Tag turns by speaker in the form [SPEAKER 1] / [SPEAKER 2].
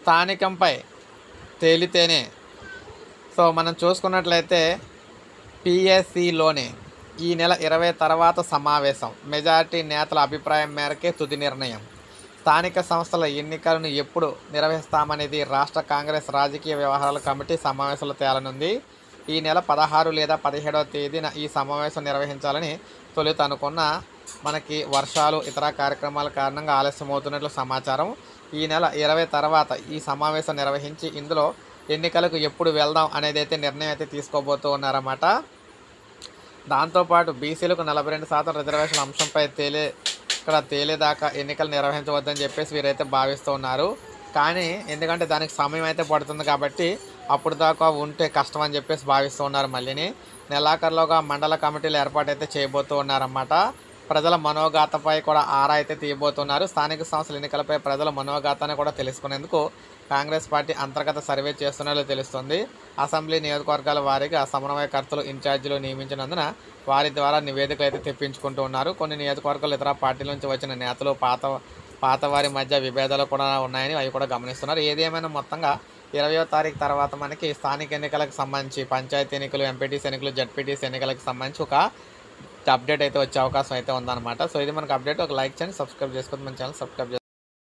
[SPEAKER 1] స్థానికంపై తేలితేనే. So మనం చూసుకున్నట్లయితే పిఎస్సిలోనే ఈ నెల 20 తర్వాత సమావేశం. మెజారిటీ నేతల అభిప్రాయం మేరకే తుది నిర్ణయం. స్థానిక సంస్థల ఎన్నికలను ఎప్పుడు నిర్వహిస్తామనేది రాష్ట్ర కాంగ్రెస్ రాజకీయ వ్యవహారాల కమిటీ సమావేశంలో తేలనుంది. ఈ నెల 16 లేదా 17వ తేదీన ఈ సమావేశం నిర్వహించాలని తొలుత అనుకున్న మనకి వర్షాలు ఇతర కార్యక్రమాల కారణంగా ఆలస్యమవుతున్నట్లు సమాచారం. ఈ నెల 20 తర్వాత ఈ సమావేశం నిర్వహించి ఇందులో ఎన్నికలకు ఎప్పుడు వెళ్దాం అనేది అయితే నిర్ణయం అయితే తీసుకోబోతూ ఉన్నారన్నమాట. దాంతోపాటు బీసీలకు 42% రిజర్వేషన్ అంశంపై తేలేదాకా ఎన్నికలు నిర్వహించవద్దని చెప్పేసి వీరైతే భావిస్తూ ఉన్నారు. కానీ ఎందుకంటే దానికి సమయం అయితే పడుతుంది కాబట్టి అప్పుడు దాకా ఉంటే కష్టం అని చెప్పేసి భావిస్తూ ఉన్నారు. మళ్ళీని నెలాఖరులోగా మండల కమిటీలు ఏర్పాటు అయితే చేయబోతూ ఉన్నారన్నమాట. ప్రజల మనోగాతపై కూడా ఆరా అయితే తీయబోతున్నారు. స్థానిక సంస్థల ఎన్నికలపై ప్రజల మనోగాతాన్ని కూడా తెలుసుకునేందుకు కాంగ్రెస్ పార్టీ అంతర్గత సర్వే చేస్తున్నట్లు తెలుస్తుంది. అసెంబ్లీ నియోజకవర్గాల వారీగా సమన్వయకర్తలు ఇన్ఛార్జీలు నియమించినందున వారి ద్వారా నివేదికలు అయితే తెప్పించుకుంటూ ఉన్నారు. కొన్ని నియోజకవర్గాలు ఇతర పార్టీల నుంచి వచ్చిన నేతలు పాత వారి మధ్య విభేదాలు కూడా ఉన్నాయని అవి కూడా గమనిస్తున్నారు. ఏదేమైనా మొత్తంగా 20వ తారీఖు తర్వాత మనకి స్థానిక ఎన్నికలకు సంబంధించి పంచాయతీ ఎన్నికలు, ఎంపీటీసీ ఎన్నికలు, జడ్పీటీసీ ఎన్నికలకు సంబంధించి ఒక అప్డేట్ అయితే వచ్చే అవకాశం అయితే ఉందన్నమాట. సో ఇది మనకు అప్డేట్. ఒక లైక్ చేయండి, సబ్స్క్రైబ్ చేసుకోండి, మన ఛానల్ సబ్స్క్రైబ్ చేసుకోండి.